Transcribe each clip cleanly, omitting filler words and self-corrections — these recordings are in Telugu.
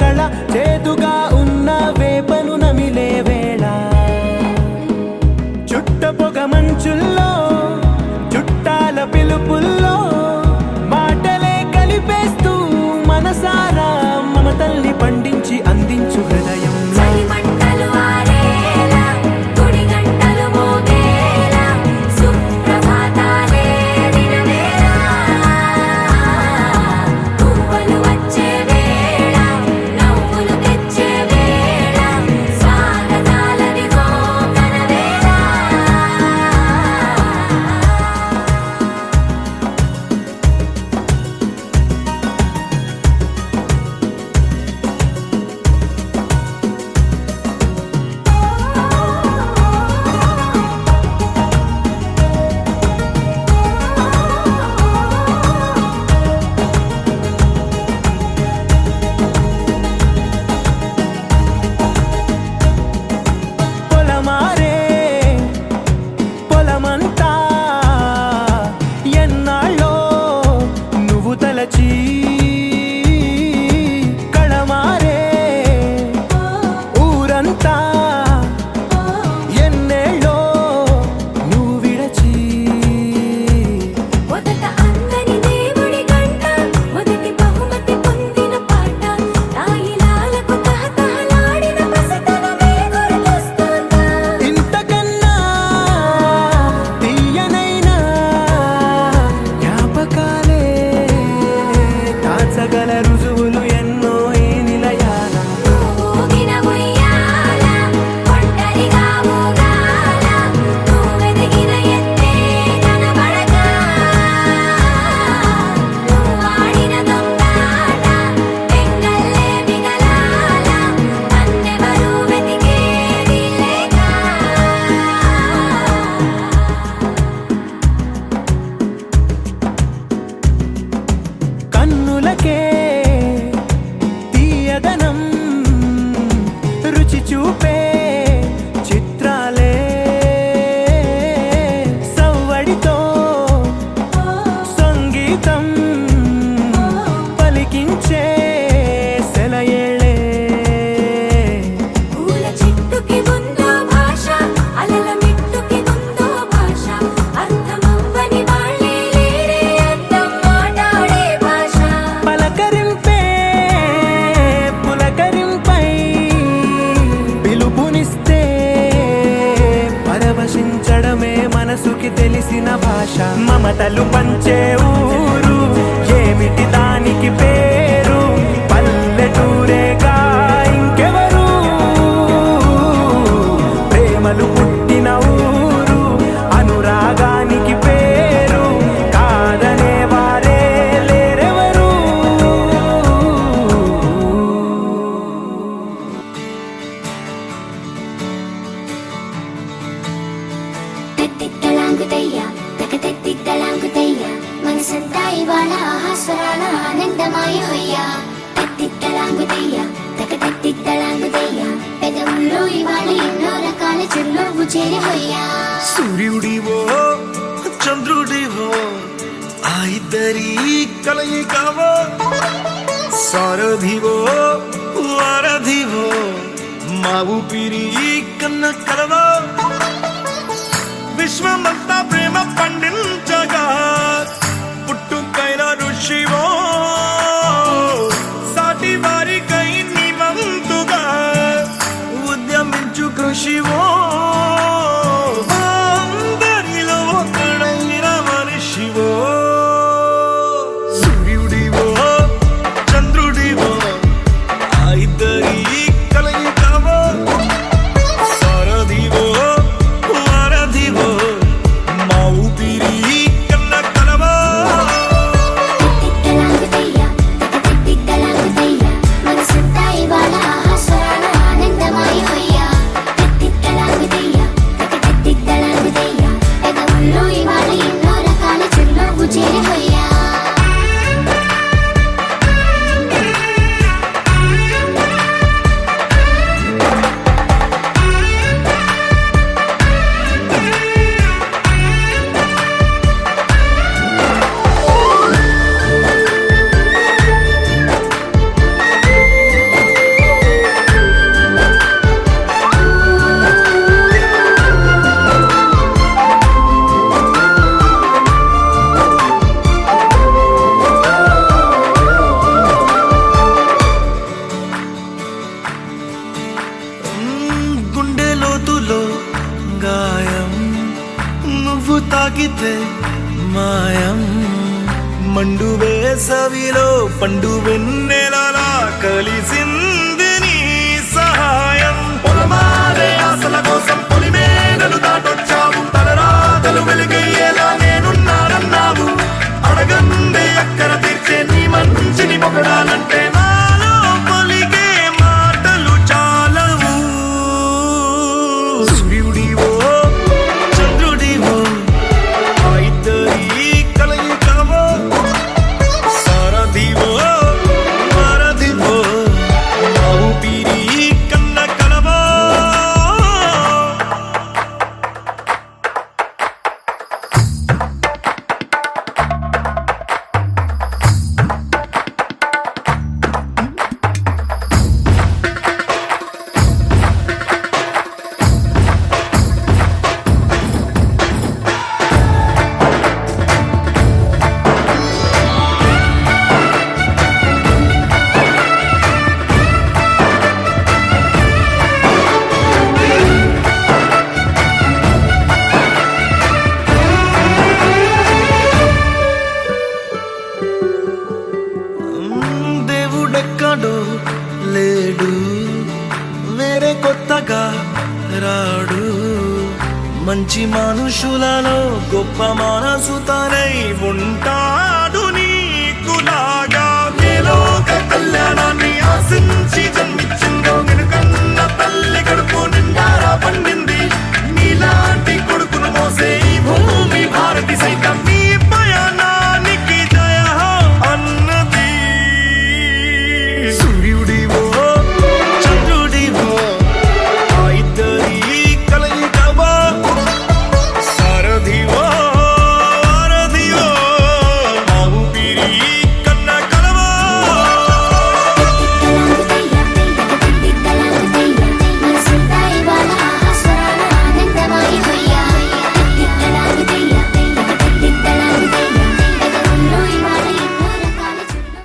కళ చేదుగా ఉన్న వేపను నమిలే వేళ చుట్ట పొగ మంచుల్లో చుట్టాల పిలుపుల్లో మాటలే కలిపేస్తూ మనసారా మమతల్ని పండించి అందించు హృదయం కళమారే ఊరంతా ఎన్నేళ్ళో నువ్వు విడచి మొదట అందని దేవుడి గంట మొదటి బహుమతి పొందిన పాట తాయిలాలకు తహతహలాడిన పసితనమే గుర్తొస్తుందా ఇంతకన్నా తీయనైనా జ్ఞాపకాలే దాచగల రుజువులు ఎన్నో ఈ నిలయాల ఊగిన ఉయ్యాల ఒంటరిగా ఊగాల నువ్వెదిగిన ఎత్తే కనబడక నువ్వాడిన దొంగాట పెంగల్లే మిగలాల నన్నెవరూ వెతికేది లేక కన్నులకే తీయదనం రుచి చూపే చిత్రాలే సవ్వడితో సంగీతం పలికించే సెలయేళే పూల చెట్టుకి ఉందో భాష అలల మిట్టుకి ఉందో భాష అర్థమవ్వని వాళ్ళే లేరే అర్థం మాట్లాడే భాష పలకరింపే పులకరింపై పిలుపునిస్తే పరవశించడమే మనసుకి తెలిసిన భాష మమతలు పంచే ఊరు ఏమిటి దానికి పేరు పల్లెటూరేగా ఇంకెవరు ప్రేమలు పుట్టిన ఊరు అనురాగానికి పేరు కాదనే వారే లేరెవరు తెత్తిత్తలాంగుతయ్యా తెగతెత్తిత్తలాంగుతయ్యా మనసంతా ఇవాళ ఆహాస్వరాల ఆనందమాయ హొయ్యా తెత్తిత్తలాంగుతయ్యా తెగతెత్తిత్తలాంగుతయ్యా పెదవుల్లో ఇవాళ ఎన్నో రకాల చిరునవ్వు చేరి హొయ్యా సూర్యుడివో చంద్రుడివో ఆ ఇద్దరి కలయికవో సారథివో వారధివో మా ఊపిరి కన్న కలవో విశ్వమంతా ప్రేమ పండించగా పుట్టుకైన ఋషివో సాటి వారికై నివంతుగా ఉద్యమించు కృషివో అందరిలో ఒకడైన మనిషివో సూర్యుడివో చంద్రుడివో ఆ ఇద్దరి కలయికవో సారథివో వారధివో మా ఊపిరి తాకితే మాయం మండు వేసవిలో పండు వెన్నెలలా కలిసింది నీ సహాయం పొలమారే ఆశల కోసం పొలిమేడలు దాటొచ్చావు తలరాతలు వెలుగయ్యేలా నేనున్నానన్నావు అడగందే అక్కర తీర్చే నీ మంచిని పొగడాలంటే నాలో పలికే మాటలు చాలవు సూర్యుడివో చంద్రుడివో ఆ ఇద్దరి కలయికవో సారథివో వారధివో ఆ ఊపిరి కన్న కలవో దేవుడెక్కడో లేడు వేరే కొత్తగా రాడు మంచి మనుషులలో గొప్ప మనసు తనై ఉంటాడు నీకులాగా లోక కళ్యాణాన్ని ఆశించి జన్మించిందో వెనుకన్న తల్లి కడుపు నిండారా పండింది నీలాంటి కొడుకును మోసే ఈ భూమి భారతి సైతం నీ పయనానికి జయ అన్నది సూర్యుడివో చంద్రుడివో ఆ ఇద్దరి కలయికవో సారథివో వారధివో ఆ ఊపిరి కన్న కలవో మనసంతా ఇవాళ ఆస్వరాల ఆనందమాయ హొయ్యా తిట్టలాగుతయ్యా తిట్టలాగుతయ్యా పెదవుల్లో ఇవాళ ఎన్నో రకాల చుట్లు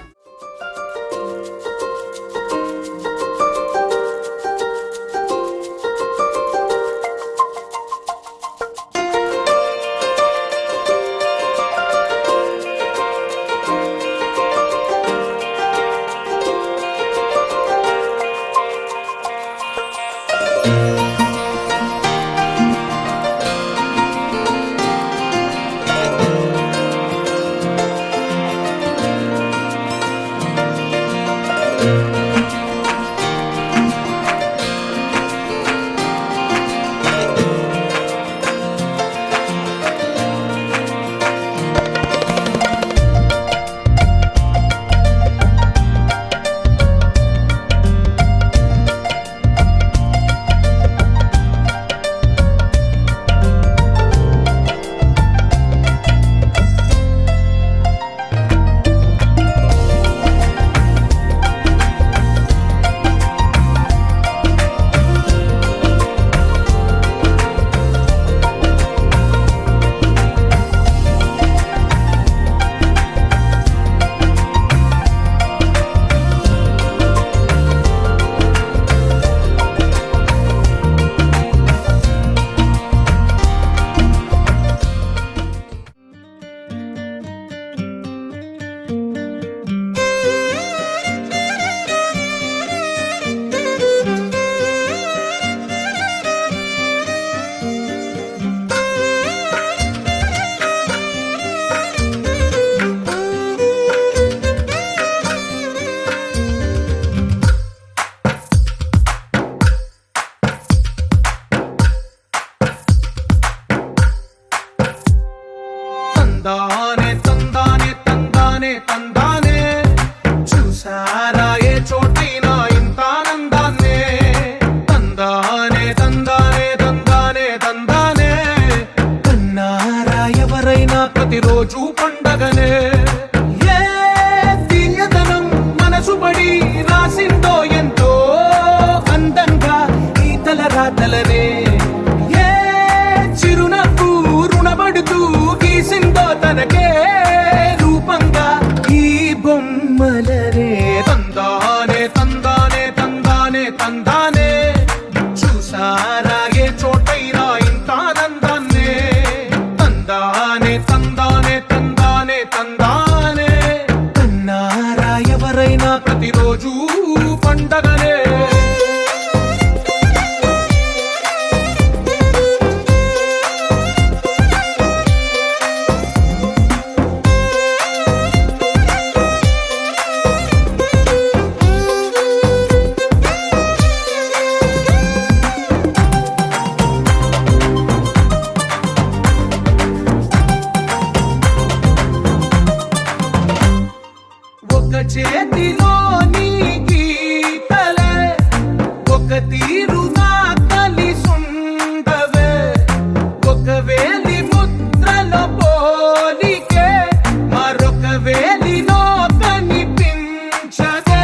తందానే తందానే తందానే తందానే చూసారా ఏ చోటైనా ఇంత ఆనందాన్నే తందానే తందానే తందానే తందానే కన్నారా ఎవరైనా ప్రతిరోజు పండగనే ఏ తీయదనం మనసు పడి రాసిందో ఎంతో అందంగా ఈ తలరాతలనే ఏ చిరునవ్వు రుణపడుతూ గీసిందో తనకే రూపంగా ఈ బొమ్మలనే తందానే తందానే తందానే తందానే చూసారా ఏ చోటైనా ఇంత ఆనందాన్నే తందానే పండగనే ఒక చేతిలో నీ గీతలే ఒక తీరుగా కలిసుండవే ఒక వేలి ముద్రల పోలికే మరొక వేలిలో కనిపించదే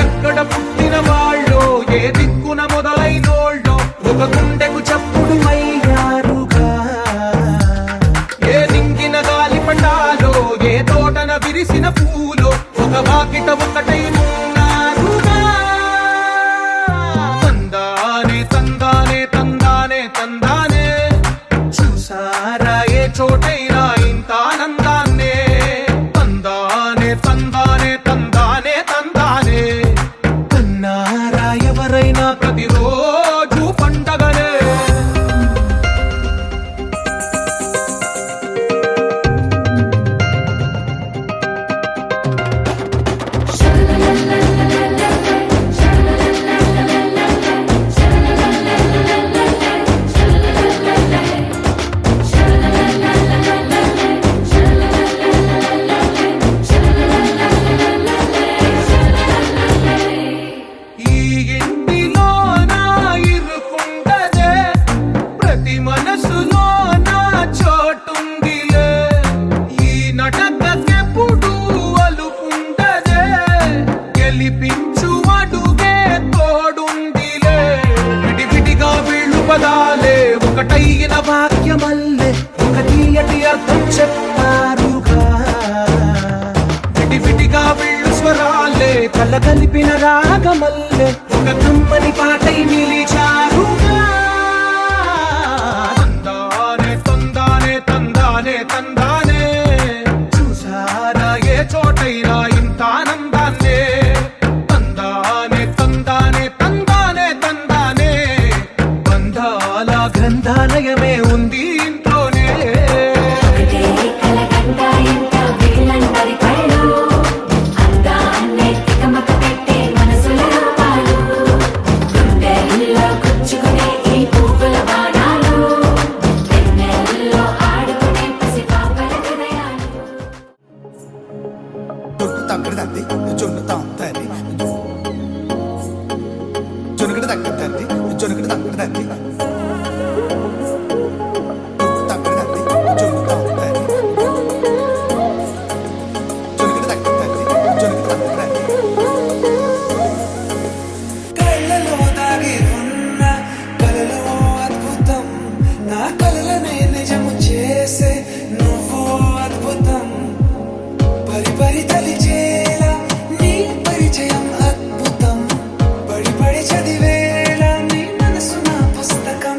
ఎక్కడ పుట్టిన వాళ్ళో ఏ దిక్కున మొదలైనోళ్ళో ఒక గుండెకు చప్పుడు అయ్యారుగా ఏ నింగిన గాలి పటాలో ఏ తోటన విరిసిన పూలో ఒక వాకిట ఒకటై ఉన్నారుగా తందానే తందానే తందానే తందానే చూసారా ఏ చోటైనా ఇంత ఆనందాన్నే తందానే తందానే తందానే తందానే కన్నారా ఎవరైనా ప్రతిరోజు పండగనే ఈ ఇంటిలో నా ఇరుకుండదే ప్రతి మనసులో నా చోటుందిలే ఈ నటకెప్పుడు అలుకుండదే గెలిపించు అడుగే తోడుందిలే విడివిడిగా వీళ్ళు పదాలే ఒకటైన వాక్యమల్లే ఒక తీయటి అర్థం చెప్పారుగా విడివిడిగా వీళ్ళు స్వరాలే కల కలిపిన రాగమల్లే ఒక కమ్మని పాటై నిలిచారుగా తందానే తందానే తందానే తందానే చూసారా ఏ చోటైనా ఇంత ఆనందాన్నే తందానే తందానే తందానే తందానే బంధాల గ్రంథాలయమే ఉంది ఇంట్లోనే ఒకటే కలగంట ఎంత వీళ్ళందరి కళ్ళు అందాన్నే తికమక పెట్టే మనసుల రూపాలు గుండెల్లో గుచ్చుకునే ఈ పువ్వుల బాణాలు వెన్నెల్లో ఆడుకునే పసిపాపల హృదయాలు జొన్ను తగ్గదండి జొన్ను తాంతండి జొనుగడ తగ్గదండి జొనుగడ తగ్గదండి తగ్గదండి జొన్ను తాంతండి జొనుగడ తగ్గదండి జొనుగడ తగ్గదండి కళ్ళలో దాగి ఉన్న కలలో అద్భుతం నా కలలనే నిజము చేసే నువ్వు అద్భుతం పరి పరి తలిచేలా నీ పరిచయం అద్భుతం పడి పడి చదివేలా నీ మనసు నా పుస్తకం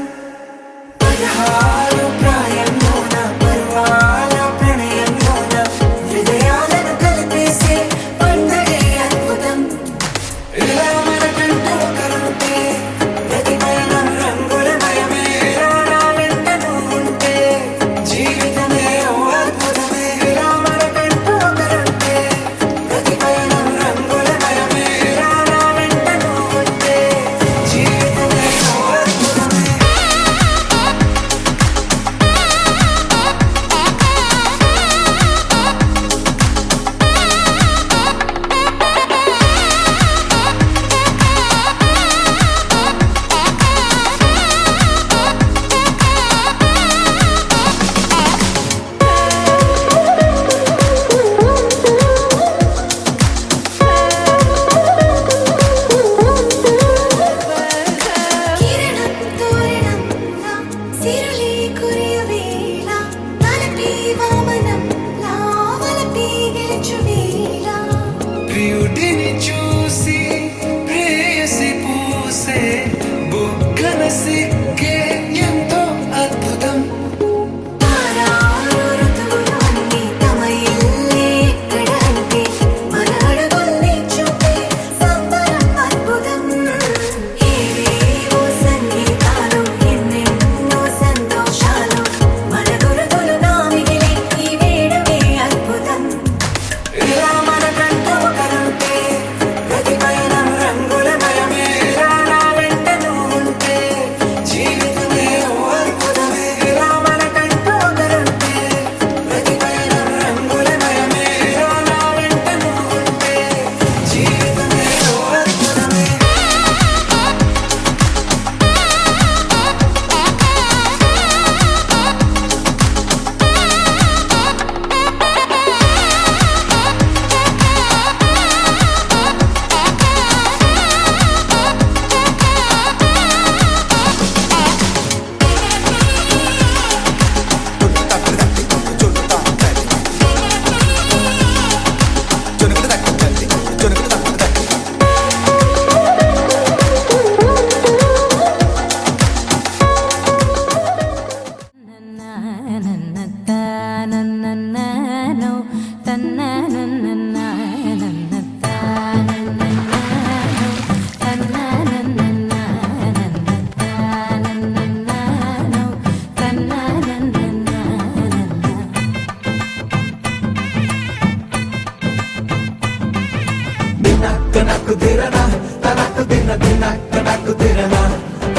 దిన దినక్క నక్కు దిరనా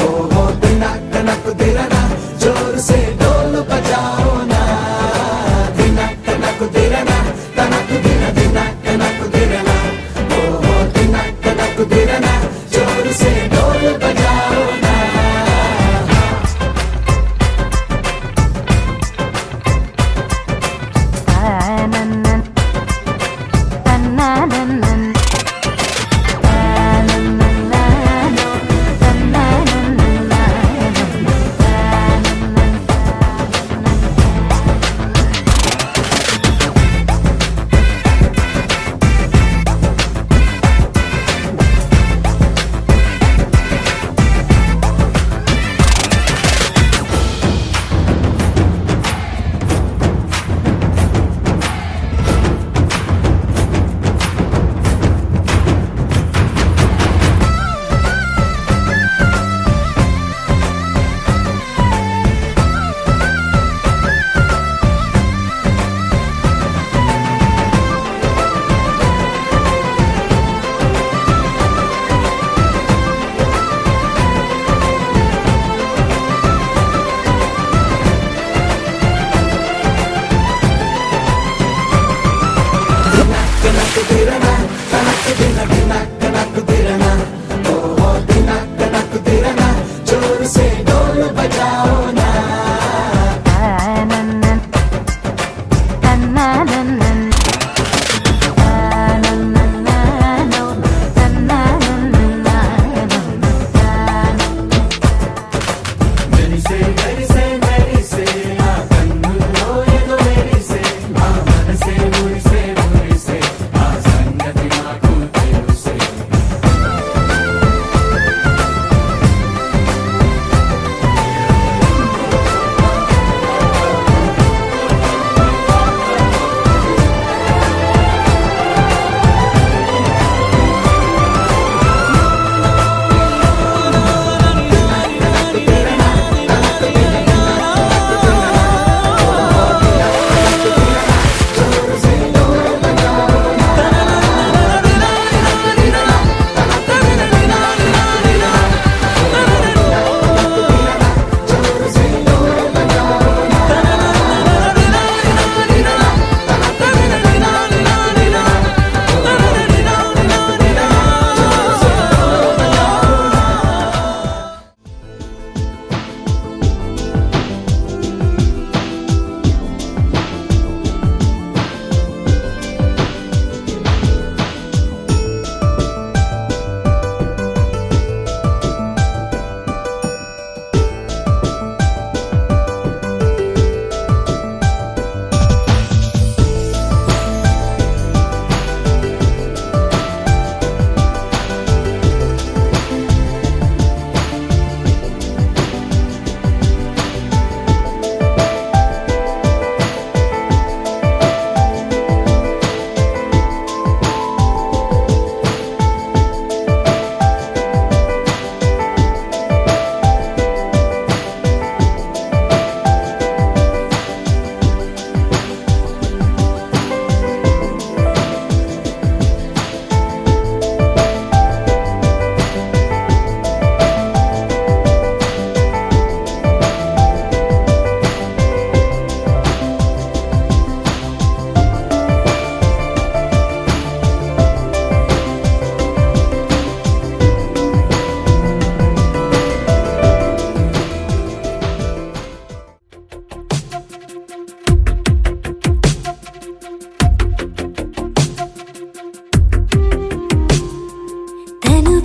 ఓహో దినక్క నక్కు దిరనా జోరు సే డోలు బజాओ నా దినక్క నక్కు దిరనా తనకు దిన దినక్క నక్కు దిరనా ఓహో దినక్క నక్కు దిరనా జోరు సే డోలు బజాओ నా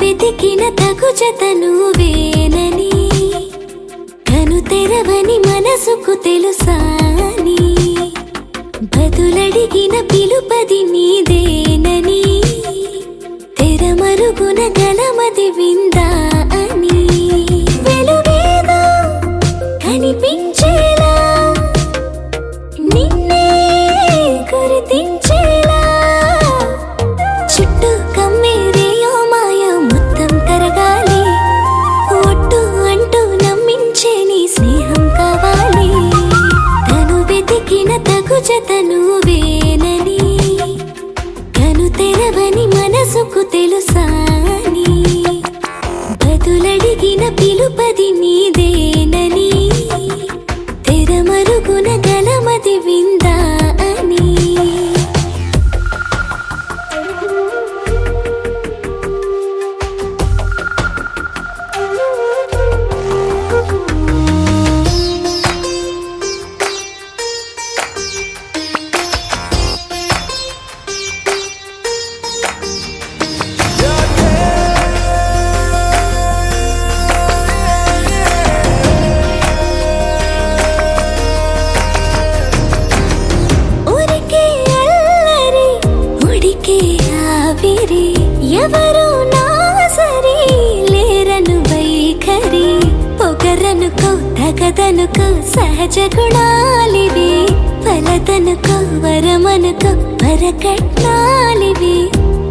వెతికిన తగు జతను వేనని కను తెరవని మనసుకు తెలుసాని బదులడిగిన పిలుపది నీదేనని తెరమరుగున గలమది విందా అని వెలుగేదో కనిపించేలా నిన్నే గుర్తించేలా చుట్టూ కమ్మేరేయో మాయ మొత్తం కరగాలి ఒట్టు అంటూ నమ్మించే నీ స్నేహం కావాలి తను వెతికిన తగు జతను వేనని కను తెరవని మనసుకు తెలుసాని పలికిన పిలుపది నీదేనని తెరమరుగున గలమది విందా అని ఎవరు నా సరి లేరను వైఖరి పొగరనుకో తగదనుకో సహజ గుణాలివి ఫలదనుకో వరమనుకో వరకట్నాలివి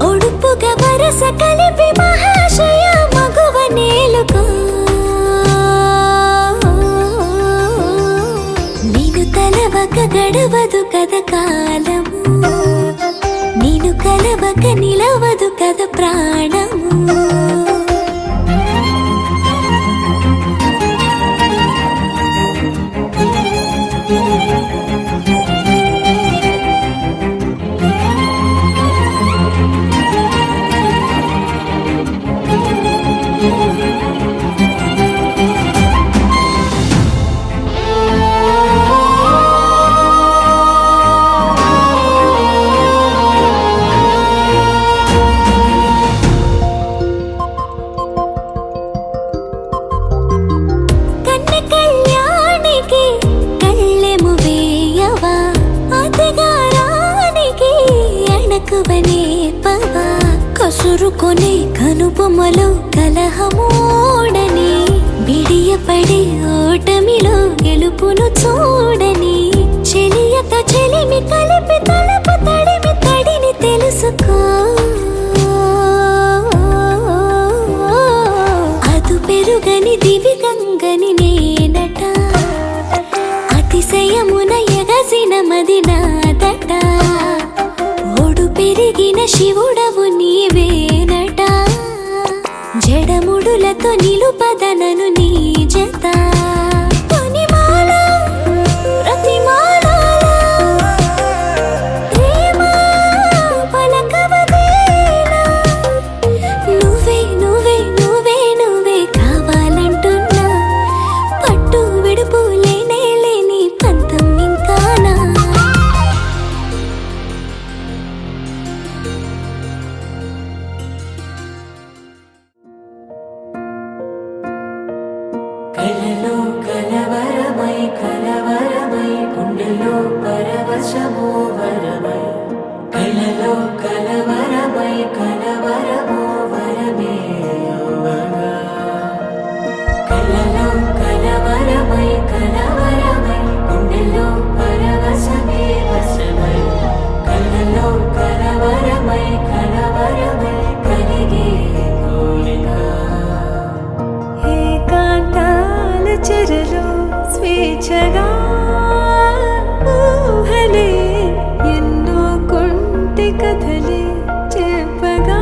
ఒడుపుగా వరస కలిపి మహాశయ మగువ నేలుకో నేను తలవక గడవదు కథ కాలము నేను కలవక నిలవదు కథ ప్రాణము కసురుకొనే కనుబొమ్మలో కలహమోడని బిడియపడే ఓటమిలో గెలుపును చూడని చెలియతో చెలిమి కలిపి తలపు తడిమి తడిని తెలుసుకో అదు పెరుగని దివి గంగని నేనట అతిశయమున ఎగసిన మది నాదట పెరిగిన శివుడవు నీవేనట జడముడులతో నిలుపదనను నీ జత పొనిమాల ప్రతిమాలాల ప్రేమ పలకవదేలా నువ్వే నువ్వే నువ్వే నువ్వే కావాలంటున్నా పట్టు విడుపు లేనే లేని పంతం ఇంకానా కలలో కలవరమై కలవరమై గుండెలో పరవశమో వరమై కలలో కలవరమై కలవరమో వరమే యోగగా కలలో కలవరమై కలవరమై గుండెలో పరవశమే వశమై కలలో కలవరమై కలవరమై కలిగే కోరిక చెరలో స్వేచ్ఛగా ఊహలే ఎన్నో కొంటె కథలే చెప్పగా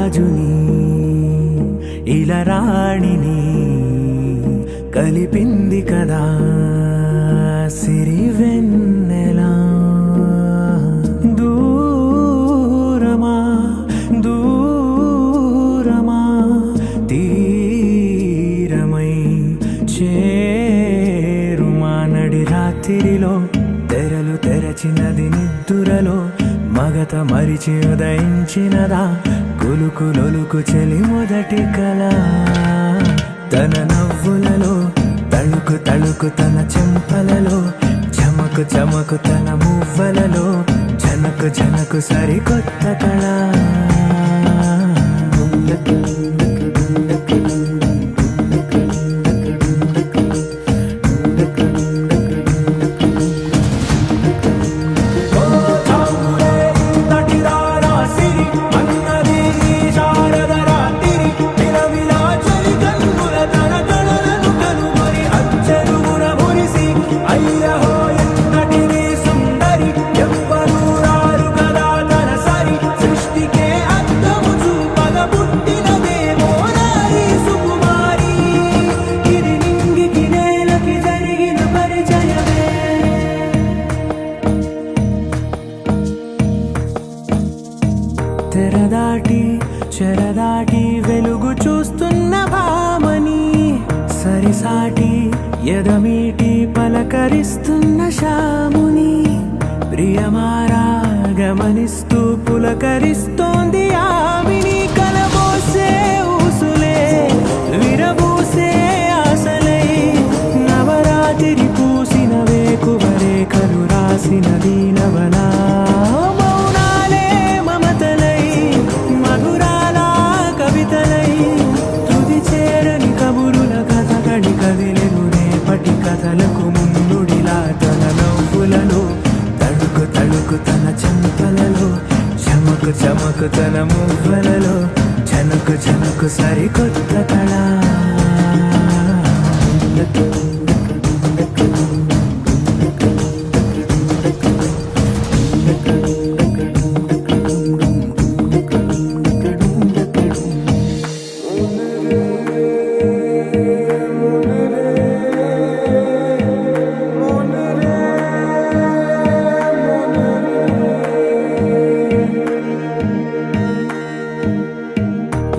రాజుని ఇలా రాణిని కలిపింది కదా సిరి వెన్నెలా. దూరమా దూరమా తీరమై చేరుమా నడి రాత్రిలో తెరలు తెరచినది నిద్దురలో మగత మరిచి ఉదయించినదా కులుకులొలుకు చెలి మొదటి కళ. తన నవ్వులలో తళుకు తళుకు తన చెంపలలో చమకు చమకు తన మువ్వలలో జనకు జనకు సరికొత్త కళ. తెరదాటి చెరదాటి వెలుగు చూస్తున్న భామని సరిసాటి ఎదమీటి పలకరిస్తున్న శాముని ప్రియమారా గమనిస్తూ పులకరిస్తోంది ఆవిని. కలబోసే ఊసులే విరబూసే ఆశలై నవరాత్రి పూసిన వేకువరే కలు రాసిన దీనవనా. కథలకు ముందుడిలా తన నవ్వులలో తడుకు తడుకు తన చెంపలలో చమకు చమకు తన మువ్వలలో జనకు జనకు సరికొత్త కళ.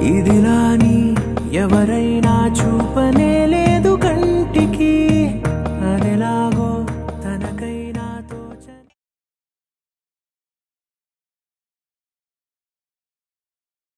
ఇదిలాని ఎవరైనా చూపనేలే